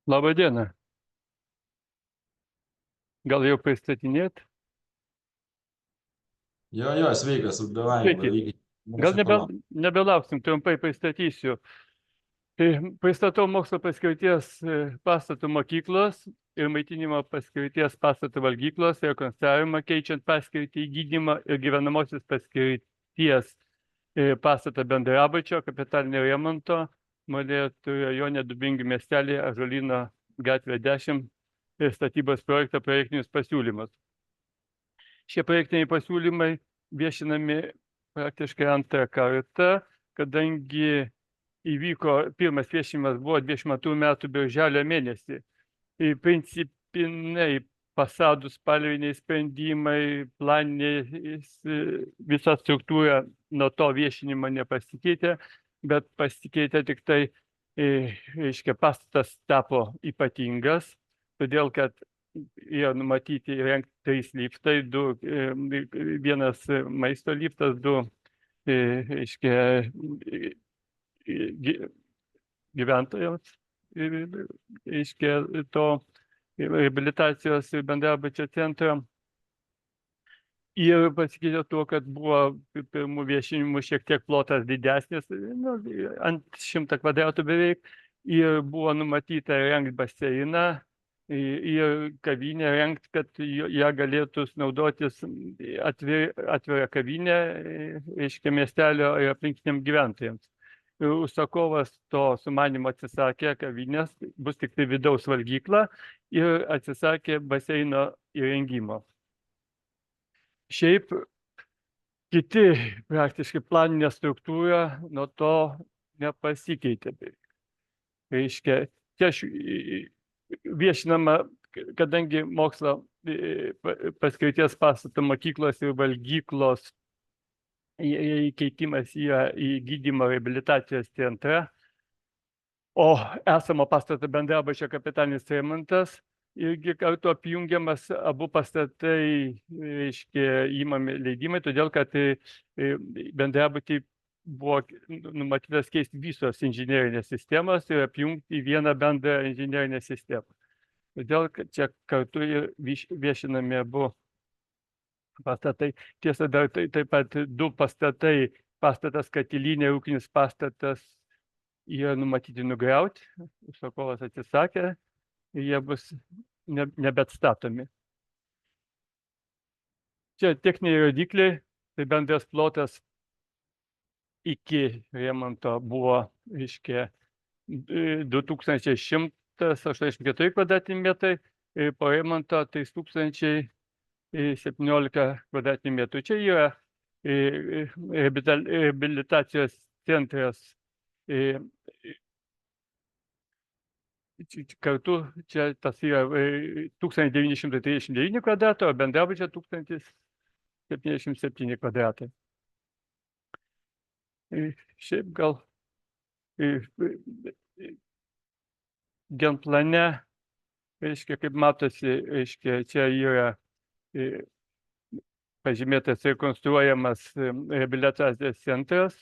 Labą dieną. Gal jau pristatinėt? Jo, sveikas, davai, Sveiki. varykit. Gal Mūsų palauk. nebelauksim, trumpai pristatysiu. Pristatau mokslo paskirties pastatų mokyklos ir maitinimo paskirties pastatų valgyklos rekonstravimą, keičiant paskirtį į gydymą ir gyvenamosios paskirties pastatą bendrabučio, kapitalinio remonto, Molėtų rajone Dubingių miestelėje, Ąžuolyno gatvė 10 ir statybos projekto projektinius pasiūlymus. Šie projektiniai pasiūlymai viešinami praktiškai antrą kartą, kadangi įvyko pirmas viešinimas buvo 22 metų birželio mėnesį. Principinai fasadų spalviniai sprendimai, planinės, visa struktūra nuo to viešinimo nepasikeitė, bet pasikeitė tik tai, reiškia, pastatas tapo ypatingas, todėl kad yra numatyti įrengti 3 liftai, vienas maisto liftas, 2, reiškia, gyventojams, reiškia, to reabilitacijos ir bendrabučio centro. Ir pasikeitė tuo, kad buvo pirmų viešinimų šiek tiek plotas didesnis, ant 100 kvadratų beveik, ir buvo numatyta rengti baseiną ir kavinę rengti, kad ją galėtų naudotis atvira kavinė, reiškia, miestelio ir aplinkiniam gyventojams. Užsakovas to sumanimo atsisakė kavinės, bus tik tai vidaus valgykla, ir atsisakė baseino įrengimo. Šiaip kiti praktiškai planinė struktūra nuo to nepasikeitė. Reiškia, čia viešinama, kadangi mokslo paskirties pastato mokyklos ir valgyklos keitimas yra į gydymo reabilitacijos centrą, o esamo pastato bendrabučio kapitalinis remontas irgi kartu apjungiamas, abu pastatai, reiškia, įmami leidimai, todėl kad bendrabutį buvo numatytas keisti visos inžinerinės sistemos ir apjungti į vieną bendrą inžinerinę sistemą. Todėl kad čia kartu ir viešinami abu pastatai. Tiesa, dar taip pat 2 pastatai, pastatas katilinė, ūkinis pastatas, yra numatyti nugriauti, užsakovas atsisakė, ir jie bus nebeatstatomi. Čia techniniai rodikliai, tai bendras plotas iki remonto buvo, reiškia, 2184 kvadratiniai metrai, ir po remonto 3017 kvadratinių metrų. Čia yra reabilitacijos centras. Kartu čia tas yra 1939 kvadratų, o bendrabučio 1077 kvadratai. Šiaip gal genplane, reiškia, kaip matosi, reiškia, čia yra pažymėtas rekonstruojamas reabilitacijos centras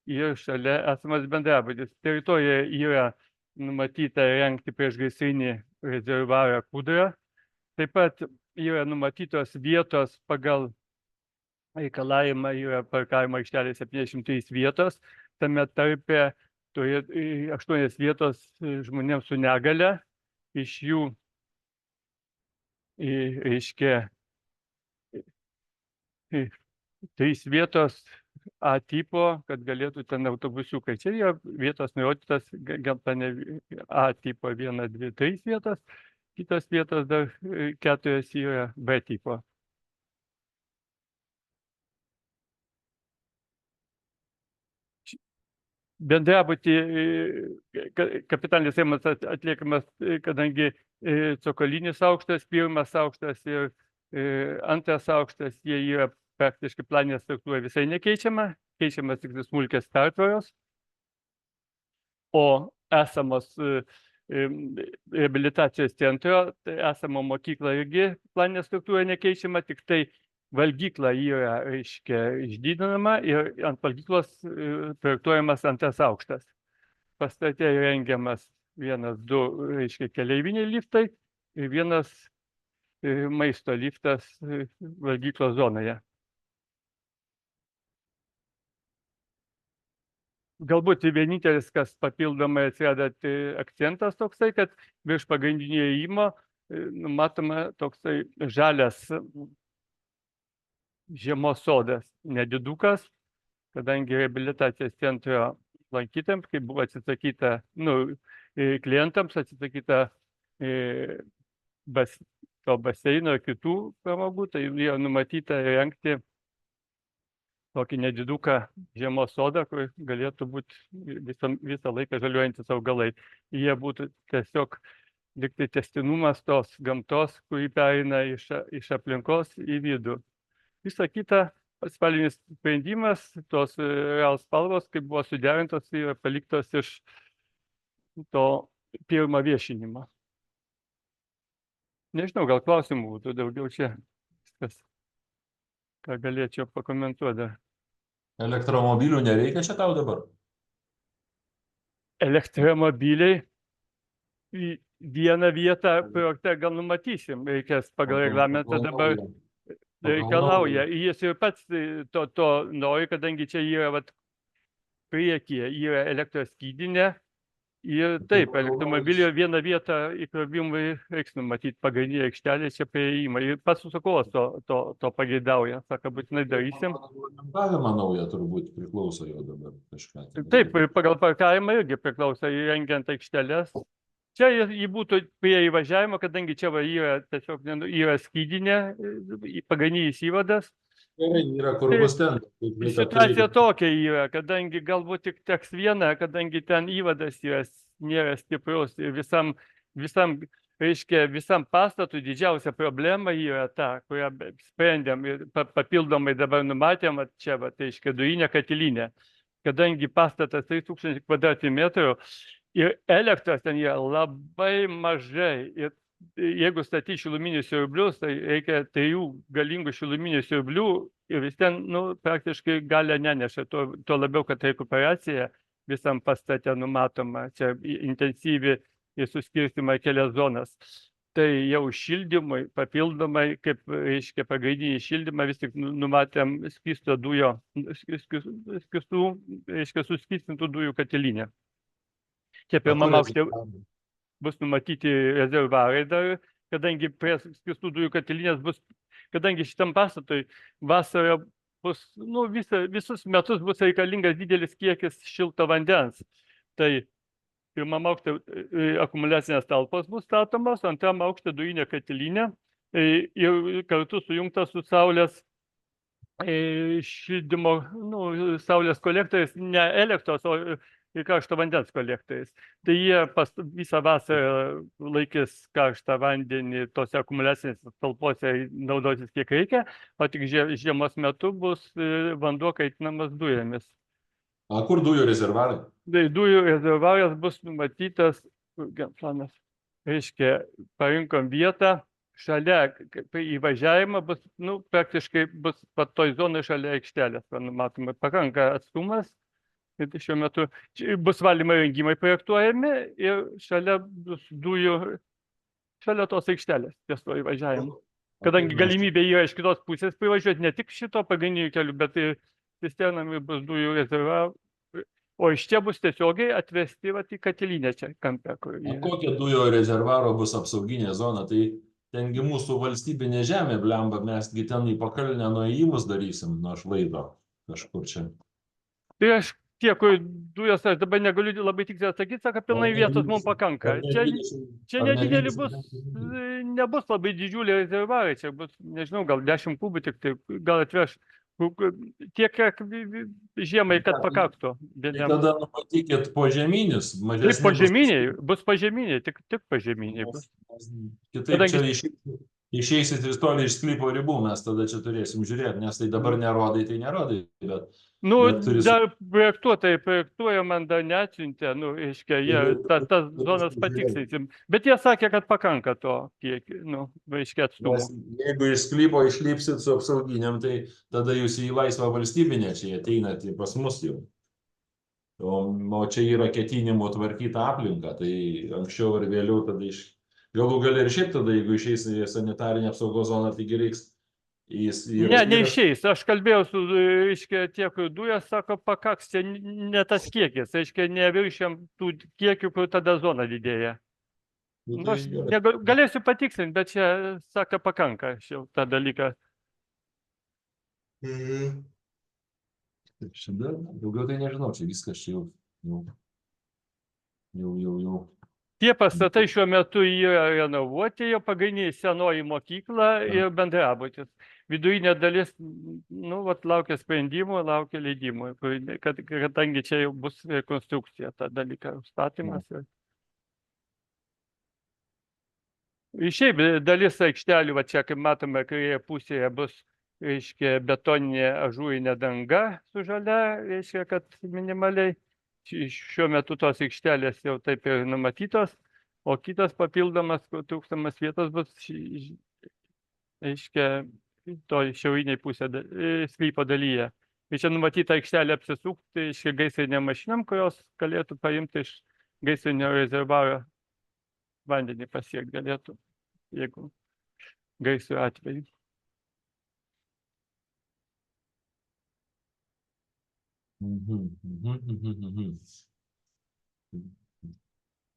ir šalia esamas bendrabutis. Teritorijoje yra numatyta rengti priešgaisrinį rezervuarą Kūdrą. Taip pat yra numatytos vietos pagal reikalavimą, yra parkavimo aikštelė 73 vietos, tame tarpe 8 vietos žmonėms su negale, iš jų, reiškia, 3 vietos A tipo, kad galėtų ten autobusiukai. Čia yra vietos nurodytas, genplane A tipo 1, 2, 3 vietos, kitos vietos dar 4 yra B tipo. Bendrabutį kapitalinis remontas atliekamas, kadangi cokolinis aukštas, 1 aukštas ir 2 aukštas, jie yra praktiškai planinė struktūra visai nekeičiama, keičiamas tik smulkios pertvaros, o esamos reabilitacijos centro, tai esamo mokykla irgi planinė struktūra nekeičiama, tik tai valgykla yra, reiškia, išdidinama ir ant valgyklos projektuojamas 2 aukštas. Pastate rengiamas vienas, du, reiškia, keleiviniai liftai ir vienas maisto liftas valgyklos zonoje. Galbūt vienintelis, kas papildomai atsirado, tai akcentas toksai, kad virš pagrindinio įėjimo matoma toksai žalias žiemos sodas, nedidukas, kadangi reabilitacijos centro lankytams, kai buvo atsisakyta, klientams atsisakyta to baseino ir kitų pramogų, tai jau numatyta rengti tokį nediduką žiemos sodą, kur galėtų būti visą laiką žaliuojantis augalai. Jie būtų tiesiog liktai tęstinumas tos gamtos, kuri pereina iš aplinkos į vidų. Visa kita spalvinis sprendimas, tos real spalvos, kaip buvo suderintos, yra paliktos iš to pirmo viešinimo. Nežinau, gal klausimų būtų daugiau čia. Viskas, ką galėčiau pakomentuoti dar. Elektromobilių nereikia čia tau dabar? Elektromobiliai į vieną vietą projekte gal numatysim, reikės pagal reglamentą dabar reikalauja. Jis ir pats to nori, kadangi čia yra priekyje, yra elektros skydinė. Ir taip, elektromobilio vieną vietą įkrovimui reiks numatyti pagrindinė aikštelė čia prie įėjimo. Ir pats užsakovas to pageidauja. Sako, būtinai darysim. Reglamentavimą naują turbūt priklauso jau dabar kažką. Taip, pagal parkavimą irgi priklauso įrengiant aikšteles. Čia jį būtų prie įvažiavimo, kadangi čia yra tiesiog yra skydinė, pagrindinis įvadas. Gerai, yra kur bus ten. Situacija tokia yra, kadangi galbūt tik teks viena, kadangi ten įvadas nėra stiprus ir visam pastatui didžiausia problema yra ta, kurią sprendėm ir papildomai dabar numatėm, čia, reiškia, dujinė katilinė. Kadangi pastatas 3000 kvadratinių ir elektros ten yra labai mažai. Ir jeigu statyti šiluminius siurblius, tai reikia 3 galingų šiluminių siurblių ir vis ten praktiškai galia neneša. Tuo labiau, kad rekuperacija visam pastate numatoma, čia intensyvi ir suskirstymą kelias zonas. Tai jau šildymui papildomai, kaip reiškia pagrindinį šildymą, vis tik numatėm skysto dujo, suskystintų dujų katilinę. Čia pirmam aukšte bus numatyti rezervuarai dar, kadangi prie skystų dujų katilinės bus, kadangi šitam pastatui vasarą bus, visus metus bus reikalingas didelis kiekis šilto vandens. Tai pirmam aukšte akumuliacinės talpos bus statomos, antram aukšte dujinė katilinė ir kartu sujungta su saulės šildymo, saulės kolektoriais, ne elektros, o ir karšto vandens kolektoriais. Tai jie visą vasarą laikys karštą vandenį tose akumuliacinėse talpose naudosis kiek reikia, o tik žiemos metu bus vanduo kaitinamas dujomis. O kur dujų rezervuarai? Tai dujų rezervuaras bus numatytas, planas, reiškia, parinkom vietą, šalia įvažiavimo bus, praktiškai bus toj zonai šalia aikštelės, matoma, pakanka atstumas. Šiuo metu bus valymo įrengimai projektuojami ir šalia bus dujų, šalia tos aikštelės ties to įvažiavimo. Kadangi galimybė yra iš kitos pusės privažiuoti ne tik šito pagrindinių kelių, bet ir cisternami bus dujų rezervuarai, o iš čia bus tiesiogiai atvesti į katilinę čia kampe. Kokia dujų rezervuaro bus apsauginė zona? Tai tengi mūsų valstybinė žemė, blemba, mesgi ten į pakalnę nuėjimus darysim nuo šlaito kažkur čia. Tai aš tiek dujos, aš dabar negaliu labai tiksliai atsakyti, sako, pilnai vietos mums pakanka. Čia nedidelį bus, nebus labai didžiulį rezervuarai, čia bus, nežinau, gal 10 kubų tik tai, gal atveš tiek, kiek žiemai, kad pakaktų. Tai tada numatykit požeminius, mažesnį. Taip, požeminiai, bus požeminiai, tik požeminiai bus. Kitaip čia išeisit ir toli iš sklypo ribų, mes tada čia turėsim žiūrėti, nes tai dabar nerodai, bet... Dar projektuotojai projektuoja, man dar neatsiuntė, reiškia, jie tas zonas patikslinsim. Bet jie sakė, kad pakanka to kiekį, reiškia atstumų. Jeigu iš sklypo išlipsit su apsauginiam, tai tada jūs į laisvą valstybinę čia ateinate pas mus jau. O čia yra ketinimo tvarkyti aplinką, tai anksčiau ar vėliau tada galų gal ir šiaip tada, jeigu išeis į sanitarinę apsaugos zoną, taigi reiks Ne, neišeis. Aš kalbėjau su, reiškia, tie, kur dujas, sako, pakaks, čia ne tas kiekis, reiškia, neviršiam tų kiekių, kur tada zona didėja. Nu, Nu, tai aš gerai. galėsiu patikslinti, bet čia, sako, pakanka šiau tą dalyką. Šiandien daugiau tai nežinau, čia viskas čia jau. Tie pastatai šiuo metu yra renovuoti, jau pagrindinė senoji mokykla ir bendrabutis. Vidurinė dalis, nu, vat, laukia sprendimų, laukia leidimų, kadangi čia jau bus rekonstrukcija, ta dalyka, užstatymas. Ir šiaip dalis aikštelių, va čia, kaip matome, kairėje pusėje bus, reiškia, betoninė ažūrinė danga su žalia, reiškia, kad minimaliai. Šiuo metu tos aikštelės jau taip ir numatytos, o kitas papildomas, kur trūkstamas vietos bus, reiškia, to šiauriniai pusė sklypo dalyje. Ir čia numatyta aikštelė apsisukti, reiškia, gaisrinėm mašinam, kurios galėtų paimti iš gaisrinio rezervuaro vandenį pasiekti galėtų, jeigu gaisro atveju.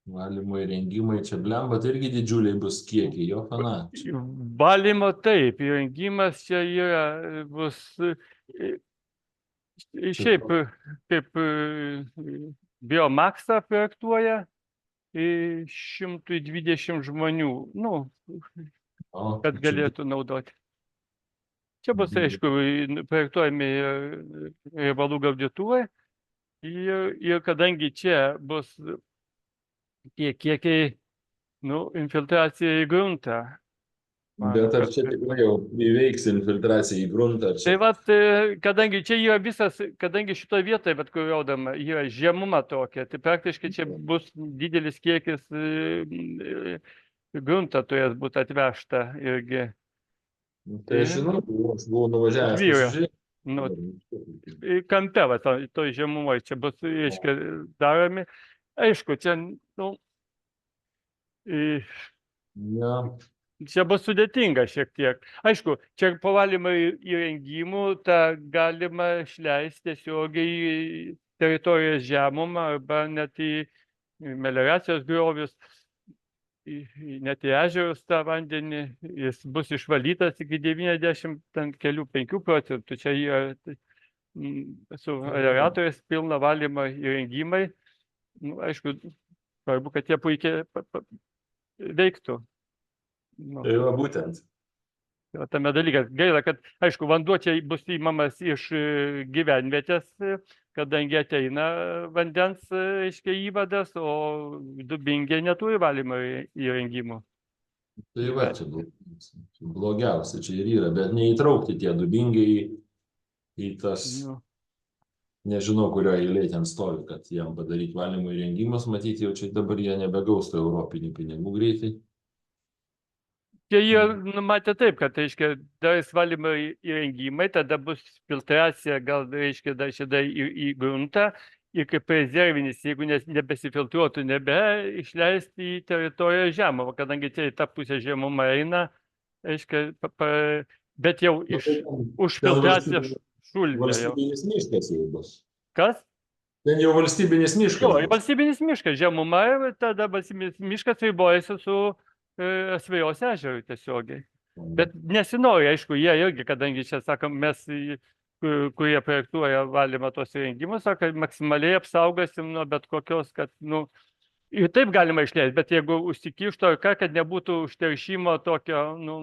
Valymo įrengimai čia blemba, tai irgi didžiuliai bus kiekiai, jo fana. Valymo taip, įrengimas čia yra, bus šiaip kaip Biomaxa projektuoja 120 žmonių, nu, kad galėtų naudoti. Čia bus, aišku, projektuojami riebalų gaudytuvai ir kadangi čia bus tie kiekiai, nu, infiltracija į gruntą. Bet ar čia tikrai jau įveiks infiltraciją į gruntą? Tai vat, kadangi čia yra visas, kadangi šitoje vietoje, bet kur rodama, yra žemuma tokia, tai praktiškai čia bus didelis kiekis gruntą turės būti atvežta irgi. Tai aš žinau, aš buvau nuvažiavęs pasižiūrėti. Nu, kampe, va, toj žemumoje čia bus, reiškia, daromi. Aišku, čia, nu, čia bus sudėtinga šiek tiek. Aišku, čia po valymo įrengimų tą galima išleisti tiesiogiai į teritorijos žemumą arba net į melioracijos griovius, net į ežerus tą vandenį. Jis bus išvalytas iki 95 procentų. Čia yra su aeratoriais pilna valymo įrengimai. Nu, aišku, svarbu, kad jie puikiai veiktų. Nu. Tai va būtent. Tame dalykas. Gaila, kad, aišku, vanduo čia bus įmamas iš gyvenvietės, kadangi ateina vandens, aiškiai, įvadas, o Dubingiai neturi valymo įrengimų. Tai va, čia blogiausia čia ir yra, bet neįtraukti tie Dubingiai į tas, nežinau, kurio eilėje ten stovi, kad jam padaryti valymo įrengimus, matyti jau čia dabar jie nebegaus to europinių pinigų greitai. Čia jie numatė taip, kad, reiškia, darys valymo įrengimai, tada bus filtracija, gal, reiškia, dar šitą į gruntą ir kaip rezervinis, jeigu nebesifiltruotų, išleisti į teritoriją žemumą, kadangi čia į tą pusę žemumą eina, reiškia, bet jau už filtraciją šulinio. Valstybinis miškas jau bus. Kas? Ten jau valstybinis miškas. Jo, valstybinis miškas, žemuma, tada valstybinis miškas ribojasi su Asvejos ežerui tiesiogiai. Bet nesinori, aišku, jie irgi, kadangi čia, sakom, mes, kurie projektuoja valymą tos įrengimus, sako, maksimaliai apsaugosim nuo bet kokios, kad, nu, ir taip galima išleisti, bet jeigu užsikišto, kad nebūtų užteršimo tokio, nu,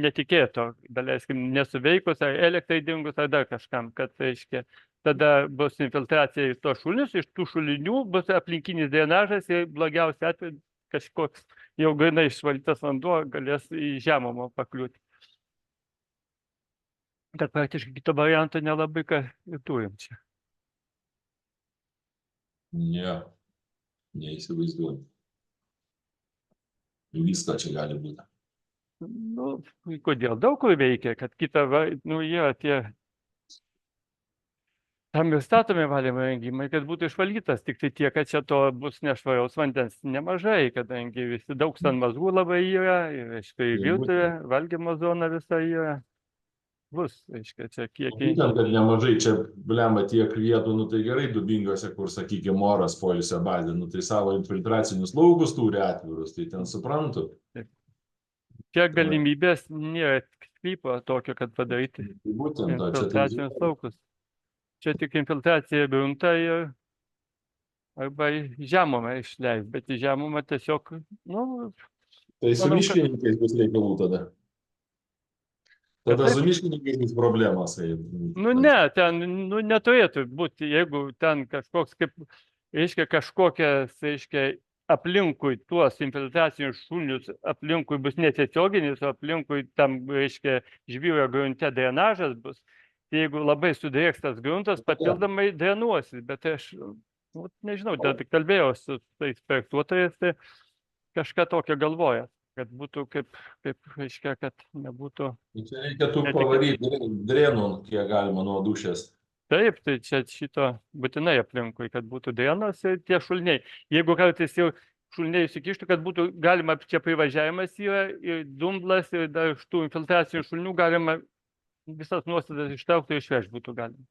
netikėto, daleiskim, nesuveikus, ar elektrai dingus, ar dar kažkam, kad, reiškia, tada bus infiltracija į tos šulinius, iš tų šulinių bus aplinkinis drenažas ir blogiausia atveju kažkoks jau gana išvalytas vanduo galės į žemumą pakliūti. Kad praktiškai kito varianto nelabai ką turim čia. Ne, neįsivaizduoju. Viską čia gali būti. Nu, kodėl? Daug kur veikia, kad kita, nu, jie tie Tam ir statomi valymo įrengimai, kad būtų išvalytas, tik tai tiek, kad čia to bus nešvaraus vandens nemažai, kadangi visi daug sanmazgų labai yra, ir, reiškia, į Tai virtuvę, būtent, valgymo zona visa yra. Bus, reiškia, čia kiekiai. būtent, kad nemažai čia, blemba, tiek vietų, nu tai gerai, Dubingose, kur, sakykime, oras poilsio bazė, nu tai savo infiltracinius laukus turi atvirus, tai ten suprantu. Čia galimybės nėra sklypo tokio, kad padaryti Tai būtent, o čia tai infiltracinius laukus. Čia tik infiltracija į gruntą ir arba į žemumą išleis, bet į žemumą tiesiog, nu, Tai su manau, kad miškininkais bus reikalų tada. Tada taip, su miškininkais bus problemos. nu ne, ten, nu neturėtų būti, jeigu ten kažkoks kaip, reiškia, kažkokias, reiškia, aplinkui tuos infiltracinius šulinius, aplinkui bus netiesioginis, o aplinkui tam, reiškia, žvyro grunte drenažas bus. Tai jeigu labai sudrėkstas gruntas, papildomai drenuosis, bet aš, nu, nežinau, dar tik kalbėjau su tais projektuotojais, tai kažką tokio galvoja, kad būtų reiškia, kad nebūtų. Čia reikėtų Ne tik- pavaryti drenų, kiek galima nuo dušės. Taip, tai čia šito būtinai aplinkui, kad būtų drenos ir tie šuliniai. Jeigu kartais jau šuliniai įsikištų, kad būtų galima, čia privažiavimas yra ir dumblas, ir dar iš tų infiltracinių šulinių galima visas nuostatas ištraukti ir išvežti būtų galima.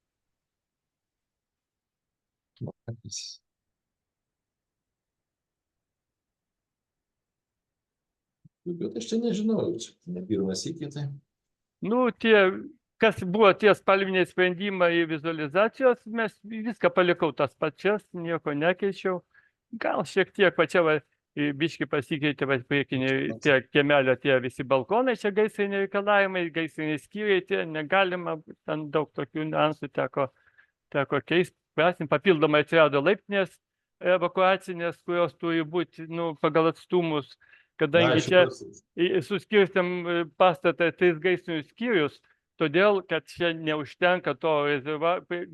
Bet aš čia nežinau, čia ne pirmas iki tai. Nu, kas buvo tie spalviniai sprendimai vizualizacijos, mes viską palikau tas pačias, nieko nekeičiau. Gal šiek tiek pačia biški pasikeitė, priekiniai tie kiemelio, tie visi balkonai, čia gaisriniai reikalavimai, gaisriniai skyriai, tie negalima, ten daug tokių niuansų teko keisti. Papildomai atsirado laiptinės evakuacinės, kurios turi būti, nu, pagal atstumus, kadangi čia suskirstėm pastatą 3 gaisrinius skyrius, todėl, kad čia neužtenka to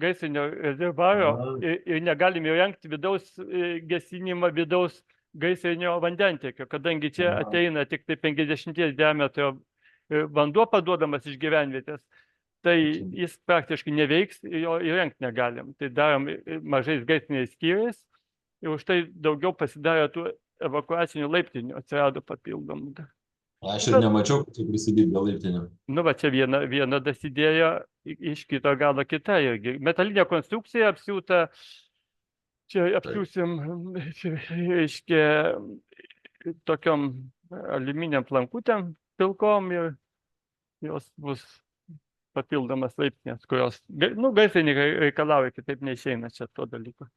gaisrinio rezervuaro ir negalim įrengti vidaus gesinimą, vidaus gaisrinio vandentiekio, kadangi čia ateina tik tai 50 diametro vanduo paduodamas iš gyvenvietės, tai jis praktiškai neveiks ir jo įrengti negalim. Tai darom mažais gaisriniais skyriais ir už tai daugiau pasidarė tų evakuacinių laiptinių, atsirado papildomų. Aš ir nemačiau, kad čia prisidėjo dėl laiptinių. Nu, va, čia viena dasidėjo, iš kito galo kita irgi. Metalinė konstrukcija apsiūta, čia apsiūsim, reiškia, tokiom aliuminiam plankutėm pilkom ir jos bus papildomas laiptinės, kurios, nu, gaisrininkai reikalauja, kitaip neišeina čia to dalyko.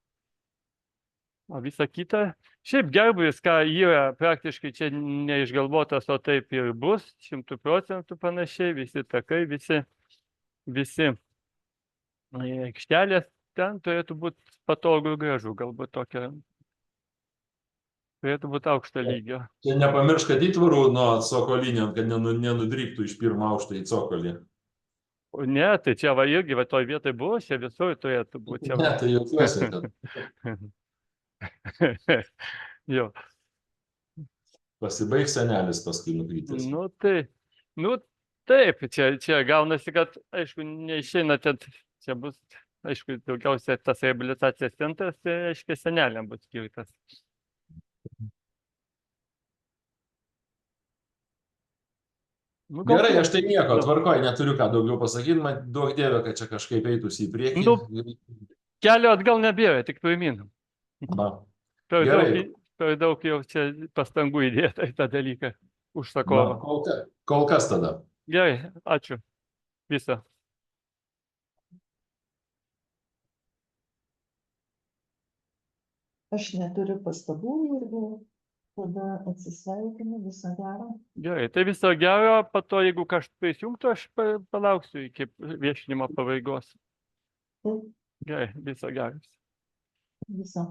O visa kita, šiaip gerbūvis, ką yra praktiškai čia neišgalvotas, o taip ir bus, 100% panašiai, visi takai, visi aikštelės, ten turėtų būti patogų ir gražu, galbūt tokia, turėtų būti aukšto lygio. Čia nepamiršk, kad įtvarų nuo cokolinio, kad nenudryktų iš pirmo aukšto į cokolį. Ne, tai čia va irgi, va toj vietoj buvo, čia visur turėtų būti. Ne, tai jaučiuosi, kad jo. Pasibaigs senelis paskui nukrytęs. Nu taip, čia gaunasi, kad, aišku, neišeina, čia bus, aišku, daugiausia tas rehabilitacijos centras, tai, aišku, seneliam bus skirtas. Nu, gerai, aš tai nieko, tvarkoj, neturiu ką daugiau pasakyti, man duok dievė, kad čia kažkaip eitųsi į priekį. Nu, kelio atgal nebėra, tik pirmin. Per daug jau čia pastangų įdėta į tą dalyką užsakovą. Kol kas tada. Gerai, ačiū. Visą. Aš neturiu pastabų ir tada atsisveikinu, viso gero. Gerai, tai viso gero, po to, jeigu kažkas prisijungtų, aš palauksiu iki viešinimo pabaigos. Gerai, viso gero. Viso.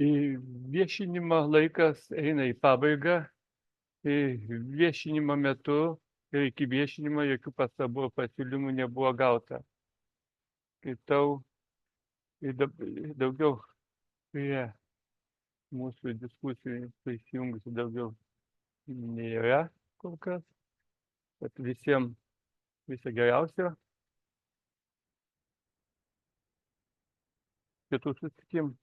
Viešinimo laikas eina į pabaigą. Viešinimo metu ir iki viešinimo jokių pastabų ar pasiūlymų nebuvo gauta. Skaitau daugiau prie mūsų diskusijų prisijungusių daugiau nėra kol kas. Bet visiems viso geriausio. Kitų susitikimų.